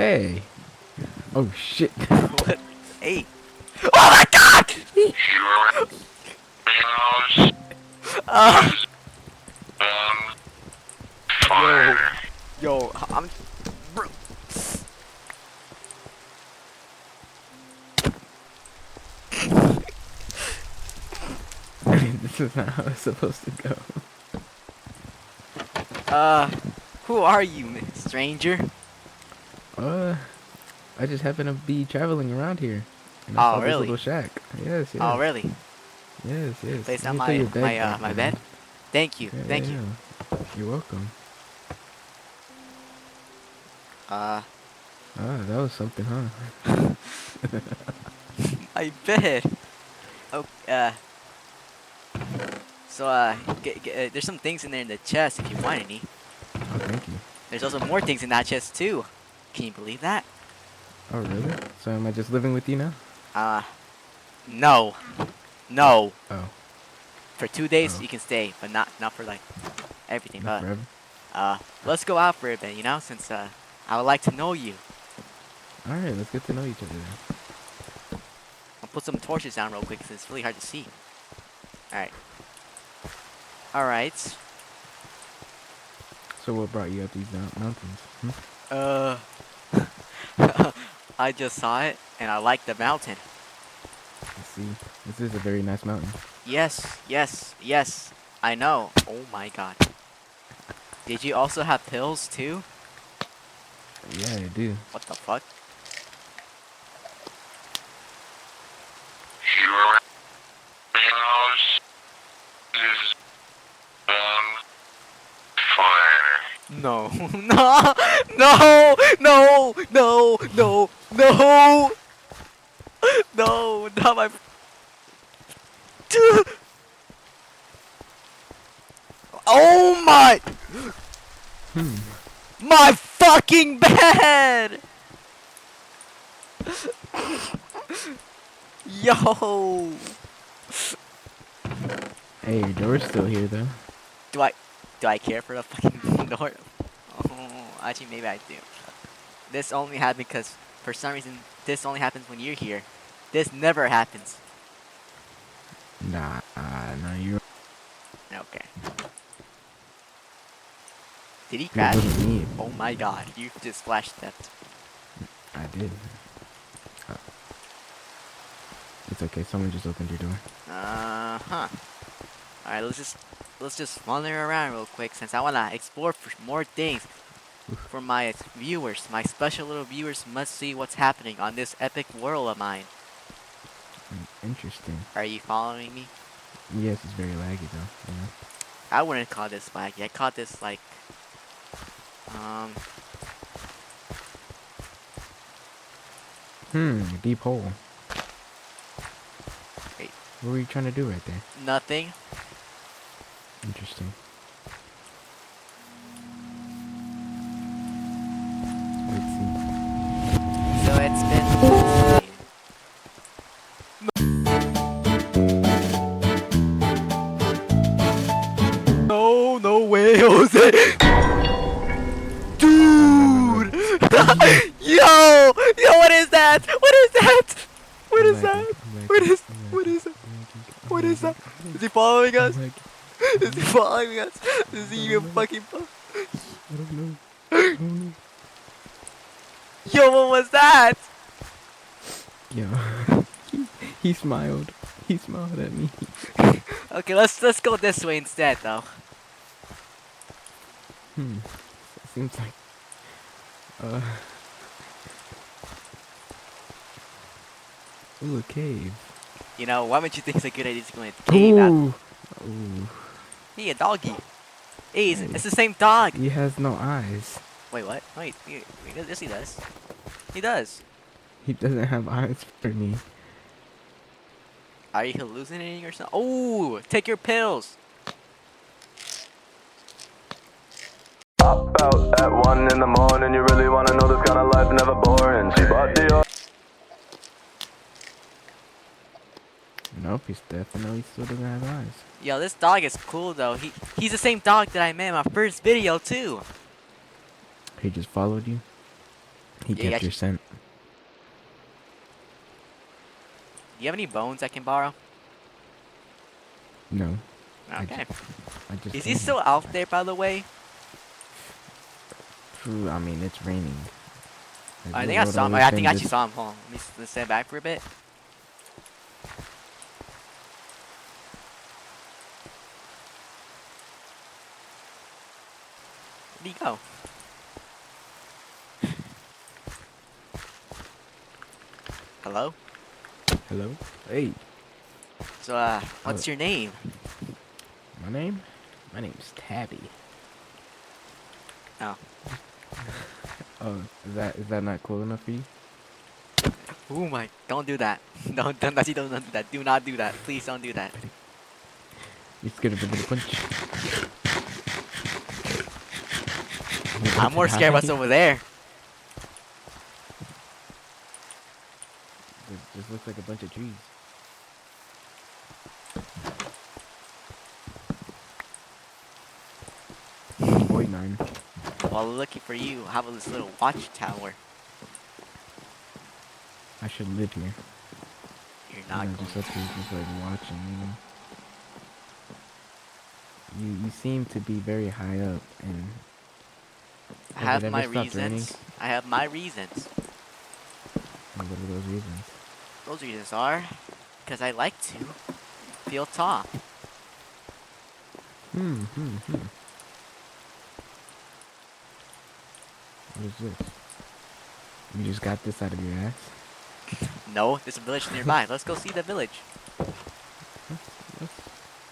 Hey. Oh shit. What? Hey. Oh my god! Uh, yo. Yo, I'm... Bro. This is not how it's supposed to go. Uh, who are you, stranger? I just happen to be traveling around here, and I Oh, saw this really? little shack. Yes, Oh, yes, really? yes, yes. Place Let on me put my your bed back, my man. bed? Thank you, Yeah, thank you. yeah. You're welcome. Uh, Ah, that was something, huh? my bed. Oh, so, there's some things in there in the chest if you want any. Oh, thank you. There's also more things in that chest, too. Can you believe that? Oh, really? So am I just living with you now? Uh, no. No. Oh, For 2 days, oh, you can stay, but not for, like, everything. not But, forever. let's go out for a bit, since, I would like to know you. All right, let's get to know each other then. I'll put some torches down real quick, because it's really hard to see. Alright. Alright. So what brought you up these mountains? Hmm? Uh, I just saw it, and I like the mountain. Let's see. This is a very nice mountain. Yes, yes, yes. I know. Oh my god. Did you also have pills too? Yeah, I do. What the fuck? Your house is on fire. No, no, no, no, no, no, no, no, not my. Oh my! Hmm. My fucking bed! Yo! Hey, your door's still here though. Do I do I care for the fucking door? Oh, actually maybe I do. This only happened because for some reason this only happens when you're here. This never happens. Nah, no, you. Okay. Did he It crash? wasn't me. Oh my god, you just flash stepped. I did. Uh, it's okay. Someone just opened your door. Uh-huh. Alright, let's just wander around real quick since I wanna explore for more things for my viewers. My special little viewers must see what's happening on this epic world of mine. Interesting. Are you following me? Yes, it's very laggy though. You know? I wouldn't call this laggy. I call this like Deep hole. wait, What were you trying to do right there? nothing. Interesting. Let's see. So it's been no, no way, Jose. Dude! Yo! Yo, what is that? What is that? What is that? What is that? What is that? Is he following us? Is he following us? Is he even fucking I don't know. I don't know. Yo, what was that? Yo, he smiled. He smiled at me. Okay, let's go this way instead though. Seems like ooh, a cave. You know, why would you think it's a good idea to go in the cave out? Ooh. Ooh. Hey, a doggy. Hey, Hey. it's the same dog. He has no eyes. Wait, what? Wait, yes he does. He does. He doesn't have eyes for me. Are you hallucinating or something? Oh, take your pills. Up out at 1 in the morning, you really wanna know this kind of life never boring. She bought the Nope, he's definitely still doesn't have eyes. Yo, this dog is cool though. He's the same dog that I met in my first video too. He just followed you. He Yeah, kept your scent. Do you have any bones I can borrow? No. Okay. I just Is he came. still out there, by the way? True, I mean, it's raining. Like, I the think I road saw him. always I think been I actually this- saw him. Hold on. Let's stand back for a bit. Where'd he go? Hello? Hello? Hey. So, what's your name? My name? My name's Tabby. Oh. Oh, is that not cool enough for you? Oh my, don't do that. Don't do that. Do not do that. Please don't do that. You're scared of a little punch. I'm more scared what's over there. It just looks like a bunch of trees. Boy, nine. While looking for you, how about this little watchtower? I should live here. You're not going Just up here, just like watching, You seem to be very high up, and I has it have ever my stopped raining? reasons. I have my reasons. And what are those reasons? Those reasons are because I like to feel top. What is this? You just got this out of your ass? No, there's a village nearby. Let's go see the village.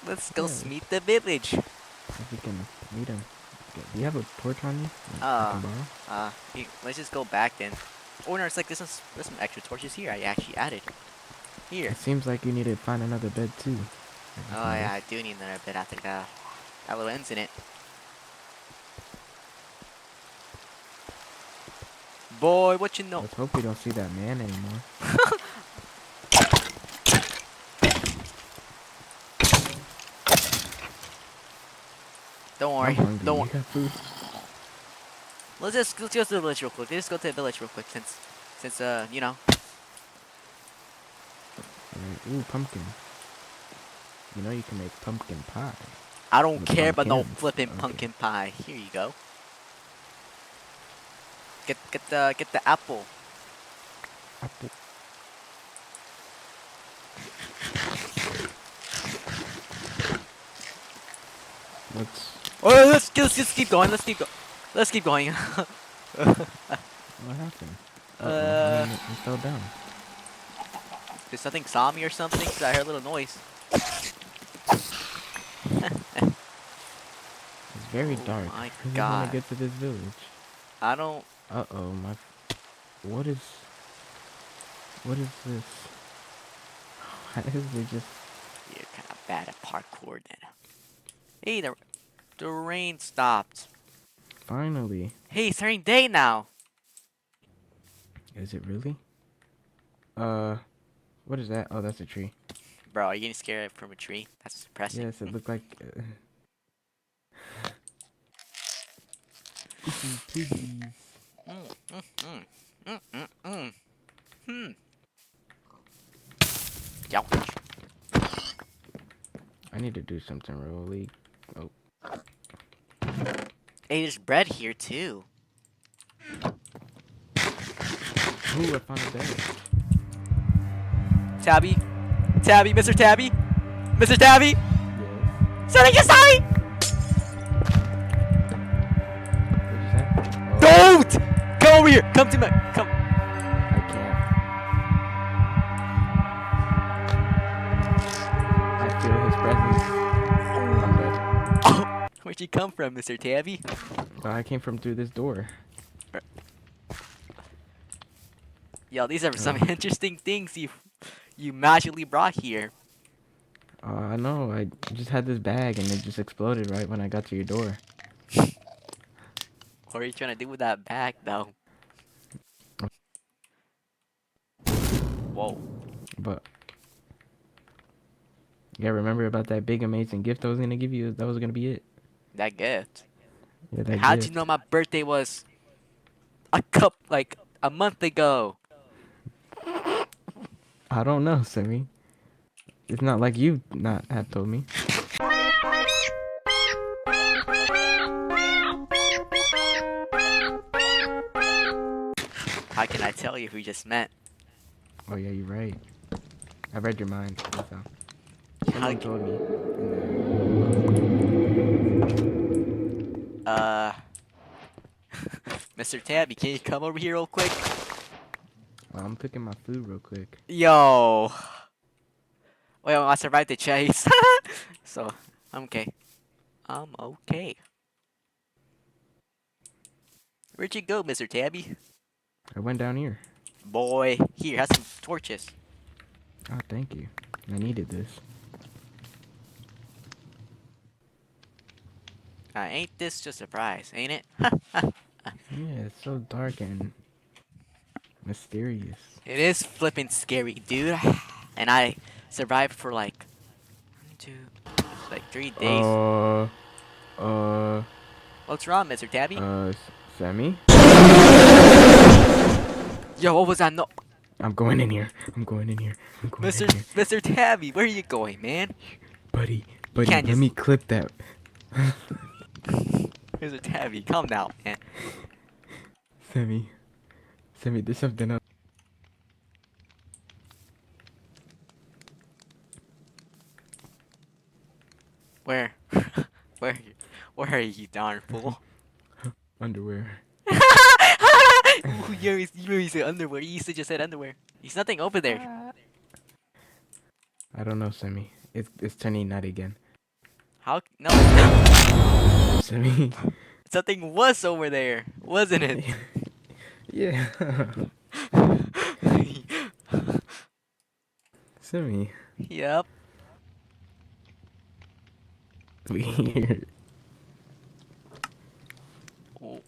Let's go Yeah. meet the village. If we can meet him. Okay, do you have a torch on you? That I can borrow? Let's just go back then. Oh no, it's like there's some extra torches here. I actually added. Here. It seems like you need to find another bed too. Oh yeah, I do need another bit after that. That little incident. Boy, what you know? Let's hope we don't see that man anymore. Don't worry. I'm hungry. Don't. You got food? Let's go to the village real quick. Let's go to the village real quick since you know. Alright. Ooh, pumpkin. You know you can make pumpkin pie. I don't With care about no pumpkins. flipping Okay. pumpkin pie. Here you go. Get the apple. Apple. Let's. Oh, let's keep going. Let's keep going. Let's keep going. What happened? It fell down. Did something saw me or something? 'Cause I heard a little noise. It's very Oh dark. my I really God. want to get to this village. I don't. Uh-oh, my... What is this? Why is it just... You're kind of bad at parkour then. Hey, the rain stopped. Finally. Hey, it's turning day now. Is it really? What is that? Oh, that's a tree. Bro, are you getting scared from a tree? That's depressing. Yes, it looked like... Ouch. I need to do something really... Oh. Hey, there's bread here too. Ooh, I found a bed. Tabby, Mr. Tabby, Mr. Tabby. Yes. Something just saw me. What is that? Oh, Don't come over here. Come to me. Come. I can't. I feel his presence. I'm dead. Oh, where'd you come from, Mr. Tabby? Oh, I came from through this door. Yo, these are some interesting things you magically brought here. I know. I just had this bag and it just exploded right when I got to your door. What are you trying to do with that bag, though? Whoa. But yeah, remember about that big amazing gift I was gonna give you? That was gonna be it. That gift. Yeah, that How'd gift. you know my birthday was a cup, like A month ago. I don't know, Sammy. It's not like you not have told me. How can I tell you who just met? Oh yeah, you're right. I read your mind. That's how. How, Someone told me. Mr. Tabby, can you come over here real quick? Well, I'm cooking my food real quick. Yo. Well, I survived the chase. So, I'm okay. I'm okay. Where'd you go, Mr. Tabby? I went down here. Boy, here, have some torches. Oh, thank you. I needed this. Ain't this just a surprise, ain't it? Yeah, it's so dark and mysterious. It is flipping scary, dude. And I survived for like 3 days. Uh, What's wrong, Mr. Tabby? Sammy? Yo, what was that? No, I'm going in here. I'm going in here. I'm going in here. Mr. Tabby, where are you going, man? Buddy, can't let just- me clip that. Mr. Tabby, calm down, man. Sammy, there's something else. Where? Where? Where are you, darn fool? Underwear. Ooh, you said underwear. You used to just said underwear. There's nothing over there. I don't know, Sammy. It's turning night again. How? No, it's not. Sammy. Something was over there, wasn't it? Yeah. Sammy. Yep. Weird. Oh.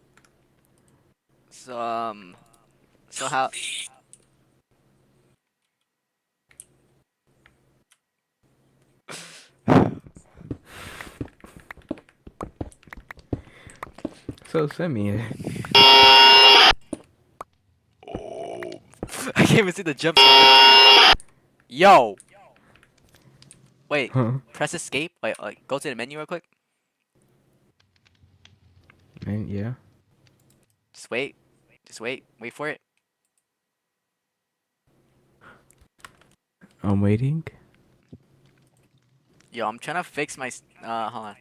So how? So Sammy. I can't even see the jump. Yo. Wait. Huh? Press escape. Wait. Go to the menu real quick. Man, yeah. Just wait. Just wait. Wait for it. I'm waiting. Yo, I'm trying to fix my. Hold on.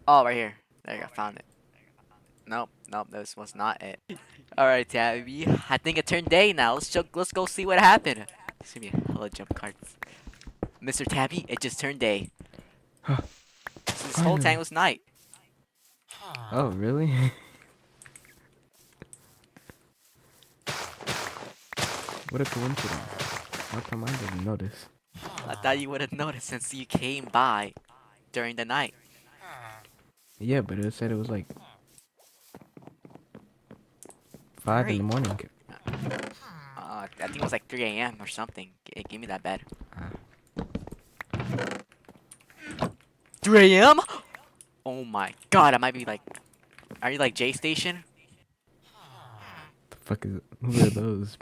Oh, right here. There you go. Found it. Nope. Nope. This was not it. All right, Tabby. I think it turned day now. Let's go see what happened. Excuse me. Hello, jump cards. Mr. Tabby, it just turned day. Huh. So this whole time was night. Oh, really? What a coincidence. How come I didn't notice? I thought you would have noticed since you came by during the night. Yeah, but it said it was like 5 in the morning. I think it was like 3 a.m. or something. Give me that bed. 3 a.m.? Oh my god, I might be like... Are you like J Station? The fuck is it? Who are those?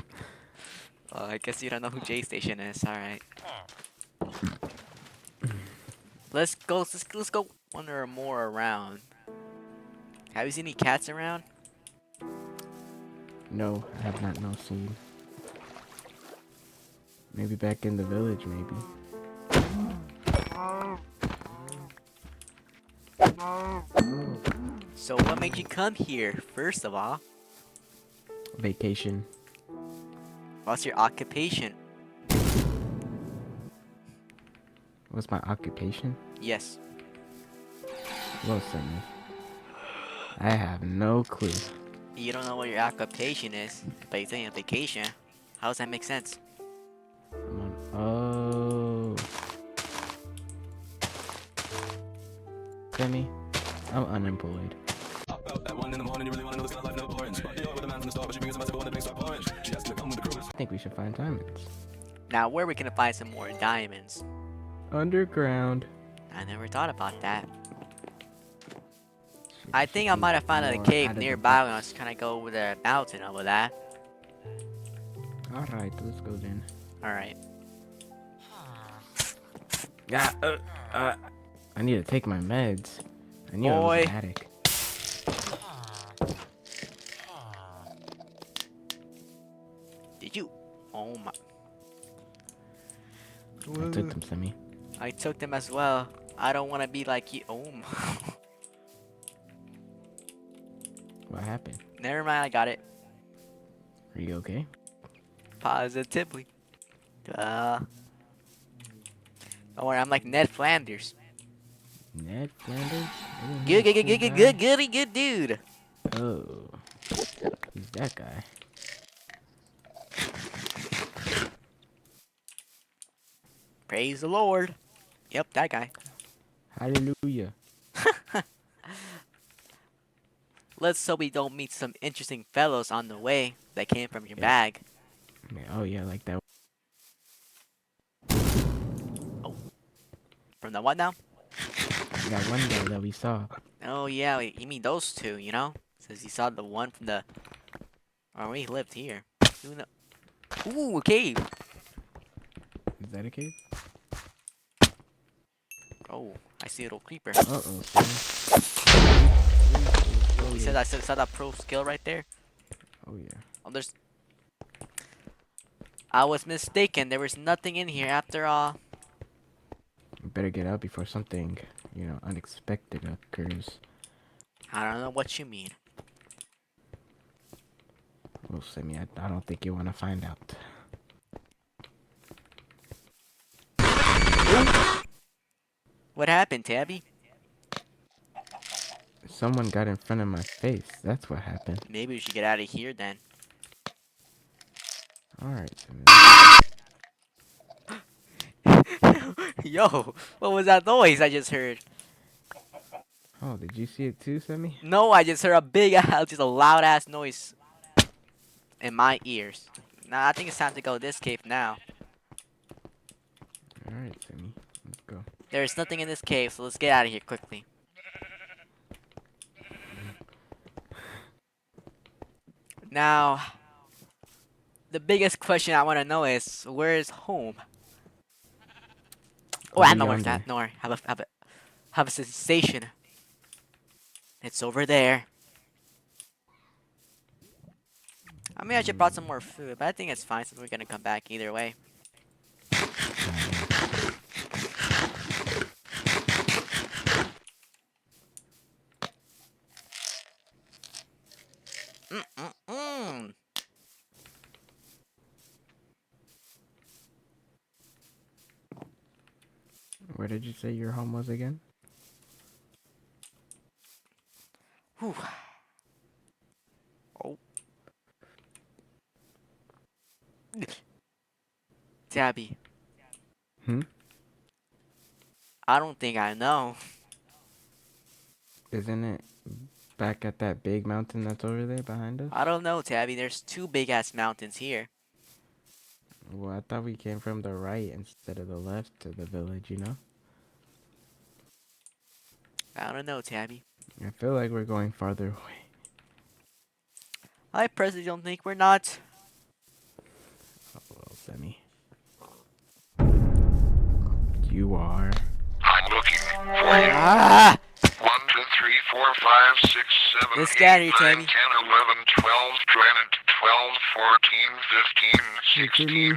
I guess you don't know who J Station is. Alright. Let's go wander more around. Have you seen any cats around? No, I have not no seen. Maybe back in the village, maybe. So what made you come here, first of all? Vacation. What's your occupation? What's my occupation? Yes. Well, Sammy. I have no clue. You don't know what your occupation is, but you're taking a vacation. How does that make sense? Oh. Sammy, I'm unemployed. I think we should find diamonds. Now, where we can find some more diamonds? Underground. I never thought about that. I think I might have found a cave nearby when I was trying to go over the mountain over there. Alright, let's go then. Alright. Yeah, I need to take my meds. I knew I was Boy. an addict. Did you? Oh my. I took them, Semi. I took them as well. I don't want to be like you. Oh my. What happened? Never mind, I got it. Are you okay? Positively. Don't worry, I'm like Ned Flanders. Ned Flanders? Good, good, good, good, good, good, goody, good dude. Oh. Who's that guy? Praise the Lord. Yep, that guy. Hallelujah. Let's hope we don't meet some interesting fellows on the way that came from your Yeah. bag. Yeah, oh yeah, like that. From the what now? That one guy that we saw. Oh yeah, you mean those two, you know? Says he saw the one from the... Or we lived here. Who kno- Ooh, a cave. Is that a cave? Oh, I see a little creeper. Uh-oh, Semi. You said I saw that pro skill right there? Oh yeah. Oh, there's... I was mistaken. There was nothing in here after all. We better get out before something, unexpected occurs. I don't know what you mean. Well, Semi, I don't think you want to find out. What happened, Tabby? Someone got in front of my face. That's what happened. Maybe we should get out of here then. Alright, Semi. Yo, what was that noise I just heard? Oh, did you see it too, Semi? No, I just heard a big ass, just a loud ass noise in my ears. Nah, I think it's time to go this cave now. Alright, Semi. Let's go. There's nothing in this cave, so let's get out of here quickly. Now, the biggest question I want to know is, where is home? Oh, I know where it's at. No, worry. Have a sensation. It's over there. I mean, I should brought some more food, but I think it's fine since we're gonna come back either way. Mm-mm-mm. Where did you say your home was again? Whew. Oh. Tabby. Hmm? I don't think I know. Isn't it back at that big mountain that's over there behind us? I don't know, Tabby. There's two big ass mountains here. Well, I thought we came from the right instead of the left to the village, you know? I don't know, Tabby. I feel like we're going farther away. I personally don't think we're not. Oh, well, Semi. You are. I'm looking for you. Ah! 1, 2, 3, 4, 5, 6, 7, Let's 8, get out of here, 9, 10, Tabby. 11, 12, 12, 14, 15, 16, 17, 18,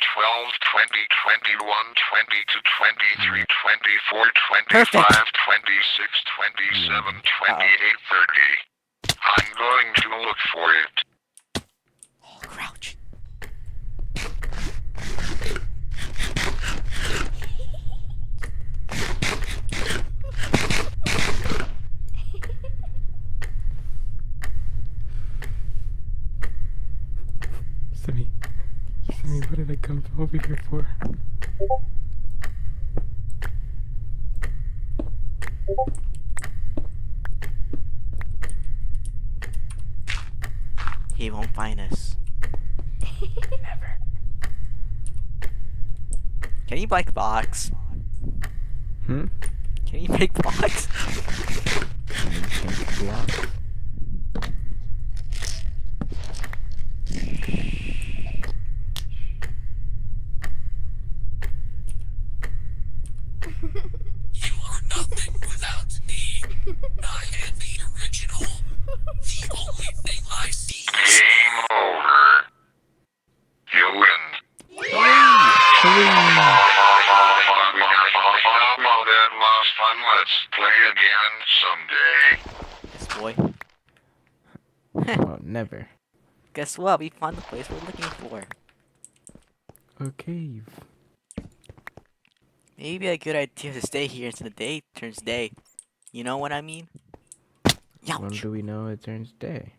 12, 20, 21, 22, 23, 24, 25, Perfect. 26, 27, 28, 30. I'm going to look for it. Oh, crouch. Semi. Semi, what did I come over here for? He won't find us. Never. Can you break blocks? Hmm? Can you break blocks? on, let's play again someday. Yes, boy. Oh, never. Guess what? We found the place we're looking for. A cave. Maybe a good idea to stay here until the day turns day. You know what I mean? When Youch. do we know it turns day?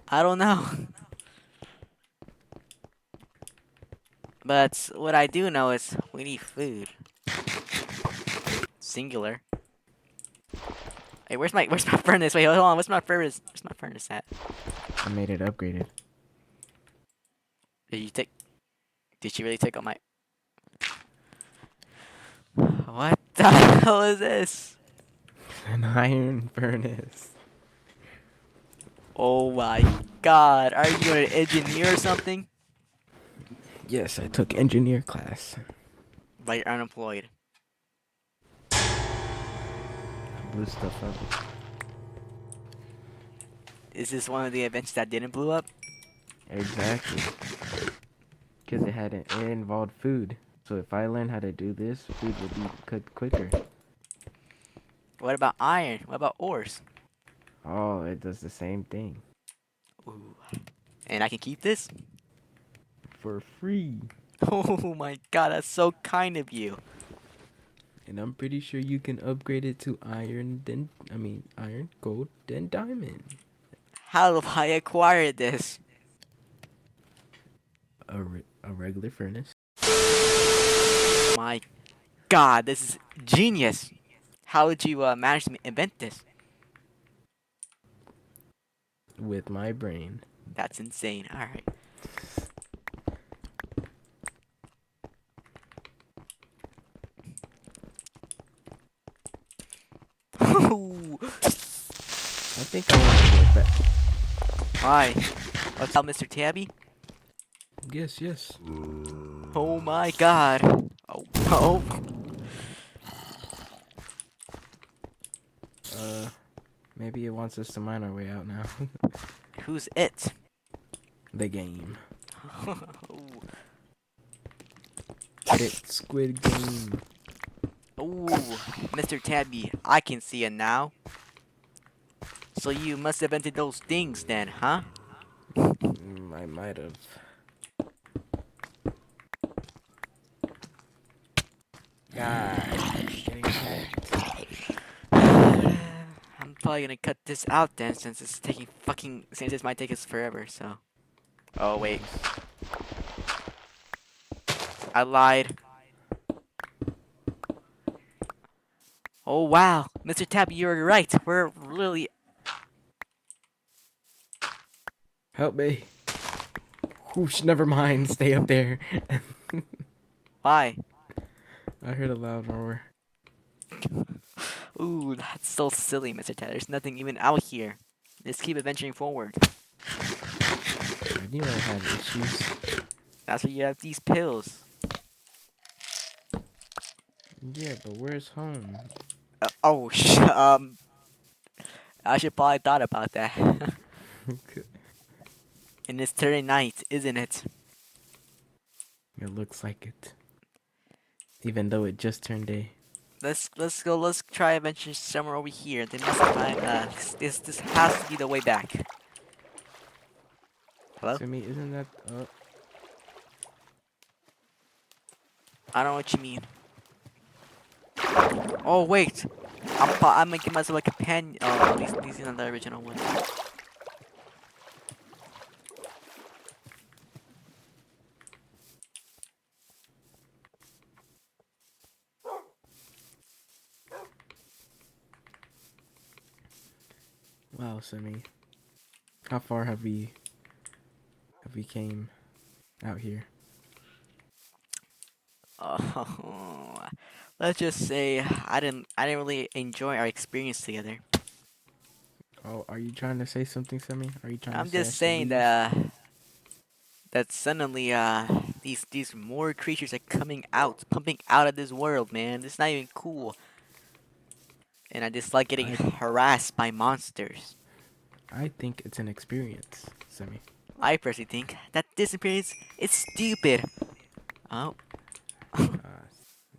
I don't know. But what I do know is we need food. Singular. Hey, where's my furnace? Wait, hold on. Where's my furnace? Where's my furnace at? I made it upgraded. Did you take? Did you really take all my? What the hell is this? An iron furnace. Oh my God! Are you an engineer or something? Yes, I took engineer class. But you're unemployed. Blew stuff up. Is this one of the inventions that didn't blow up? Exactly. Because it involved food. So if I learn how to do this, food will be cooked quicker. What about iron? What about ores? Oh, it does the same thing. Ooh. And I can keep this? For free. Oh my God, that's so kind of you. And I'm pretty sure you can upgrade it to iron, iron, gold, then diamond. How have I acquired this? A regular furnace. My God, this is genius. How did you manage to invent this? With my brain. That's insane. All right. I think I want to go back. Hi. What's up, Mr. Tabby? Yes, yes. Oh my God. Oh, oh. Maybe it wants us to mine our way out now. Who's it? The game. Ooh. Get it, Squid Game. Ooh, Mr. Tabby, I can see it now. So you must have invented those things then, huh? I might have. God, getting hacked. I'm probably gonna cut this out then, since it's taking since this might take us forever. So. Oh wait, I lied. Oh wow, Mr. Tabby, you're right. We're really. Help me. Whoosh, never mind. Stay up there. Why? I heard a loud roar. Ooh, that's so silly, Mr. Tabby. There's nothing even out here. Just keep adventuring forward. I knew I had issues. That's why you have these pills. Yeah, but where's home? Oh, I should probably thought about that. And it's turning night, isn't it? It looks like it. Even though it just turned day. Let's go. Let's try adventure somewhere over here. Then next time, this has to be the way back. Hello? To me, isn't that I don't know what you mean. Oh wait, I'm making myself a companion. Oh no, these are not the original one. wow, Simi. How far have we came out here? Oh, let's just say I didn't really enjoy our experience together. Oh, are you trying to say something, Simi? Are you trying I'm to say I just should saying leave? that suddenly these more creatures are coming out, pumping out of this world, man. It's not even cool. And I just like getting harassed by monsters. I think it's an experience, Simi. I personally think that this experience is stupid. Oh, No,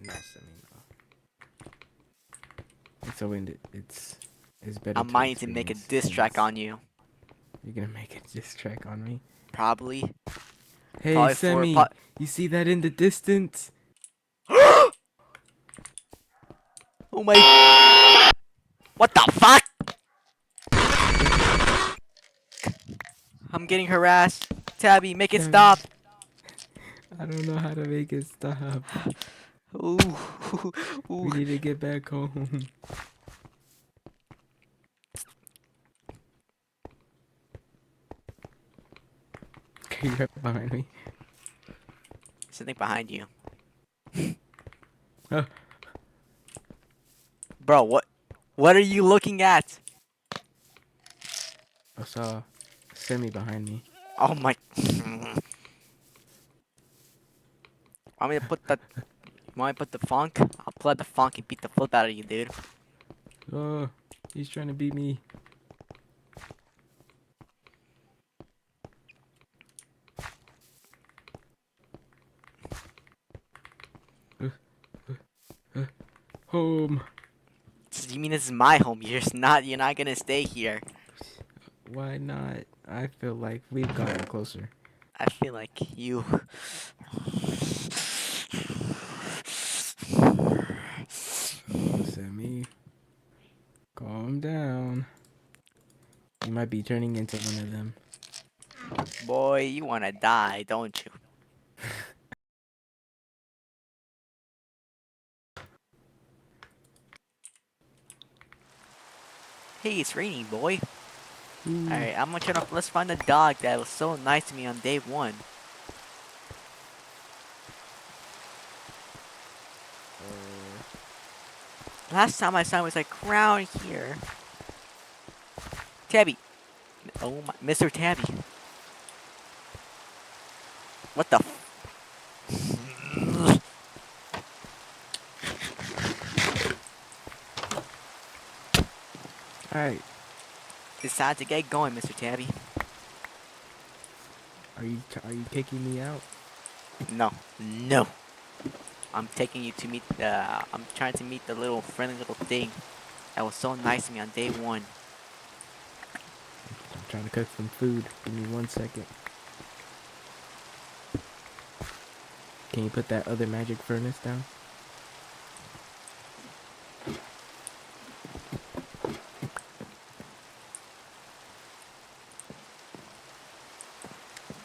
Simi, no. So it's better I'm to mining to make a experience diss track things. on you. You're gonna make a diss track on me. Probably. Hey, Probably for Semi, you see that in the distance? Oh my. What the fuck? I'm getting harassed. Tabby, make it Damn, stop. I don't know how to make it stop. Ooh. We Ooh. need to get back home. Okay, you're right behind me. Something behind you. Oh, Bro, what are you looking at? I saw Semi behind me. Oh my. Want me to put the want me to put the funk? I'll play the funk and beat the flip out of you, dude. Oh, he's trying to beat me. Home. You mean this is my home? You're not gonna stay here. Why not? I feel like we've gotten closer. I feel like you. Oh, Semi, calm down. You might be turning into one of them. Boy, you wanna die, don't you? Hey, it's raining, boy. Ooh. Alright, I'm gonna try to. Let's find the dog that was so nice to me on day one. Last time I saw him was like around here. Tabby. Oh my. Mr. Tabby. What the Alright, It's time to get going, Mr. Tabby. are you kicking me out? No. No. I'm taking you to meet the. I'm trying to meet the little friendly little thing that was so nice to me on day one. I'm trying to cook some food. Give me 1 second. Can you put that other magic furnace down?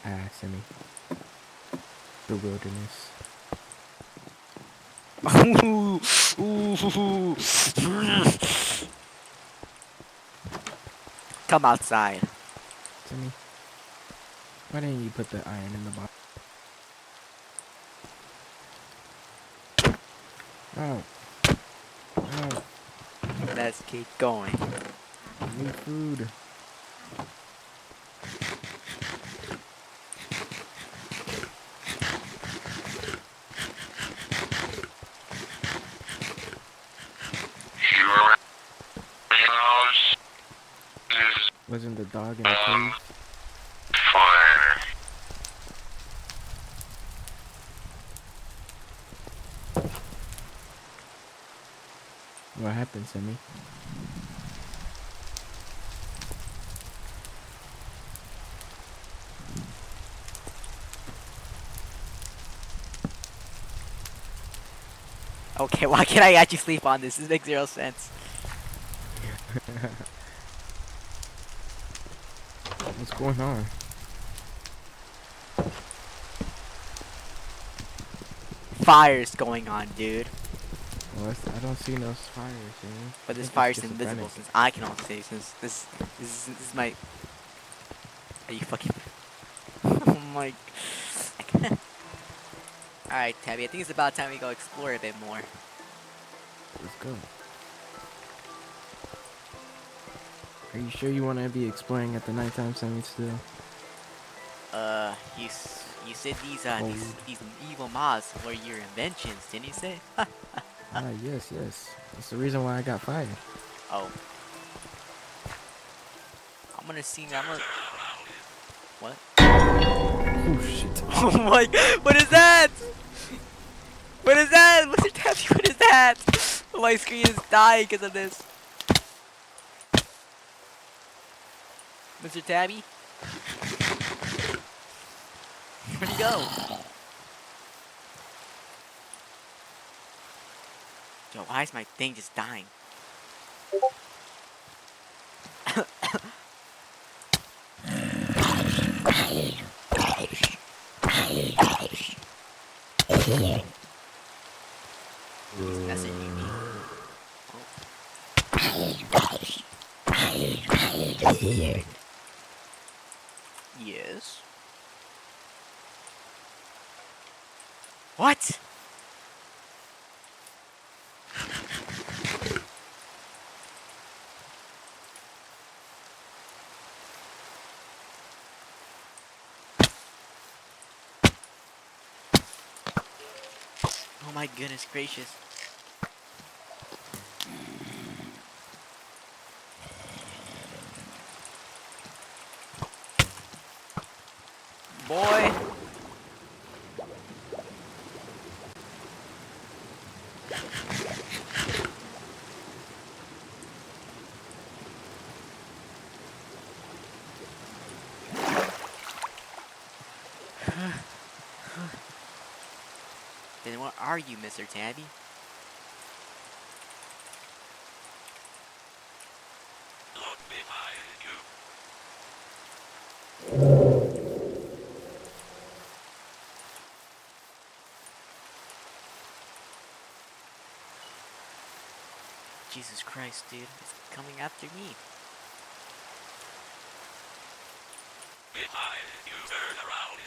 Ah, Semi. The wilderness. Ooh, ooh. Come outside. Semi, why didn't you put the iron in the box? Oh. Oh, Let's keep going. I need food. Your house is Wasn't the dog in the cave? fine. What happened, Semi? Okay, why can't I actually sleep on this? This makes zero sense. What's going on? Fire's going on, dude. Well, I don't see no fire, Semi. But I this think fire's it's invisible schizophrenic. since I can all see since this is my. Are you fucking? Oh my. Alright, Tabby, I think it's about time we go explore a bit more. Let's go. Are you sure you want to be exploring at the nighttime, Semi, still? You said Oh. these evil mobs were your inventions, didn't you say? Ah, yes, yes. That's the reason why I got fired. Oh. I'm gonna see. I'm gonna. What? Oh, shit. Oh my! What is that? What is that? Mr. Tabby, what is that? My screen is dying because of this. Mr. Tabby? Where'd he go? Yo, why is my thing just dying? He's messaging me. Yes. What? Oh my goodness gracious. Boy. Then what are you, Mr. Tabby? Look behind you. Jesus Christ, dude. It's coming after me. Behind you. Turn around.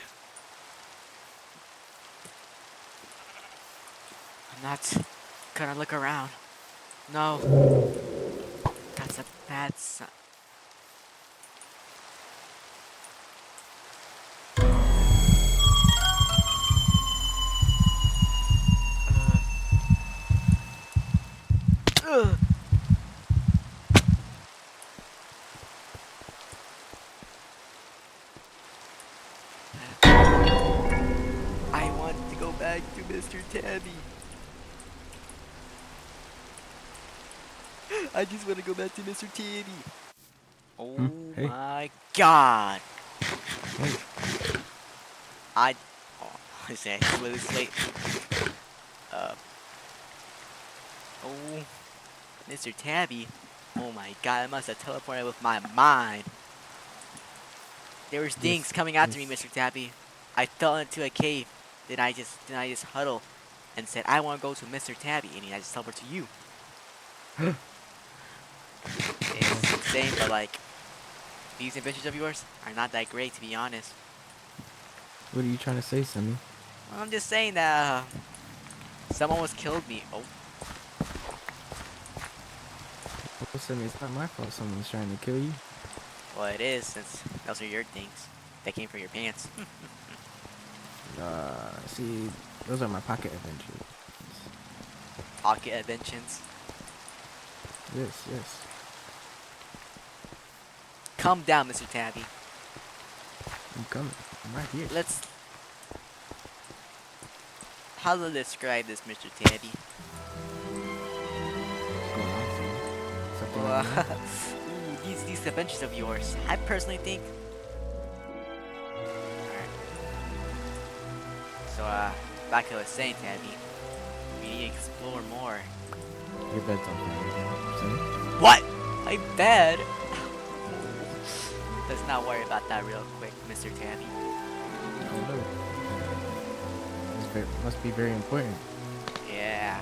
I'm not gonna look around. No. That's a bad sign. Ugh. I want to go back to Mr. Tabby. I just want to go back to Mr. Tabby. Oh Hey. my god. Hey. Oh, I say I really late. Oh, Mr. Tabby. Oh my god, I must have teleported with my mind. There was things coming after me, Mr. Tabby. I fell into a cave. Then I just huddled and said, I want to go to Mr. Tabby, and I just teleported to you. It's insane, but like, these adventures of yours are not that great, to be honest. What are you trying to say, Sammy? Well, I'm just saying that someone almost killed me. Oh, Well, Sammy, it's not my fault someone's trying to kill you. well, it is, since those are your things that came from your pants. See, those are my pocket adventures. Pocket inventions. Yes. Calm down, Mr. Tabby. I'm coming. I'm right here. How to describe this, Mr. Tabby? What's going on, Sammy? Something Well, like that? ooh, these adventures of yours, I personally think. Alright. So, back to what I was saying, Tabby. We need to explore more. Your bed's on fire again, Sammy. What? My bed? Let's not worry about that real quick, Mr. Tabby. Oh no. Must be very important. Yeah.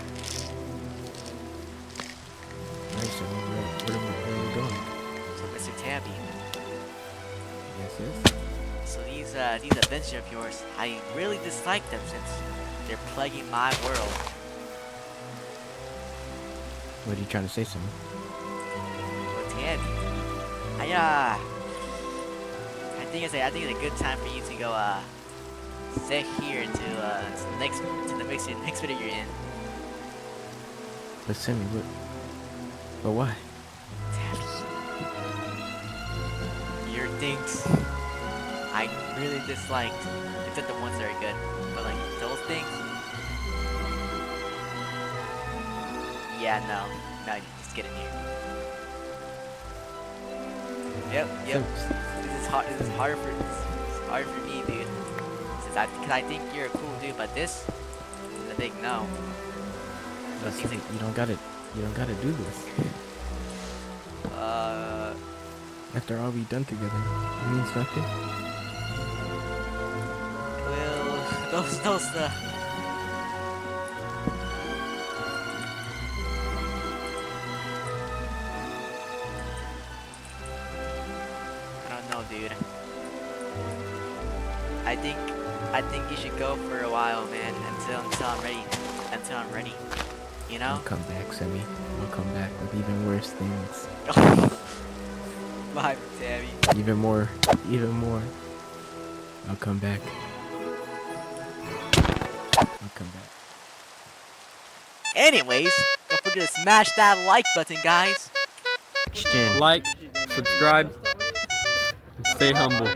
Alright, so where are we going? So, Mr. Tabby. Yes. So these adventures of yours, I really dislike them since they're plaguing my world. What are you trying to say, Sammy? So Tabby, I think it's a good time for you to go sit here to the next video you're in. But Sammy, what? But why? Tabby, your things I really disliked. Except the ones that are good, but like those things. Yeah, no. No, just get in here. Yep. This is hard. This is hard for me, dude. Cause I think you're a cool dude, but this, I think no. That's right. You don't gotta do this. After all we've done together, it means nothing. Well, those I don't know, dude. I think you should go for a while, man, until I'm ready. Until I'm ready. You know? I'll come back, Sammy. I'll come back with even worse things. Bye, Sammy. Even more. I'll come back. Anyways, don't forget to smash that like button, guys. Exchange. Like, subscribe, and stay humble.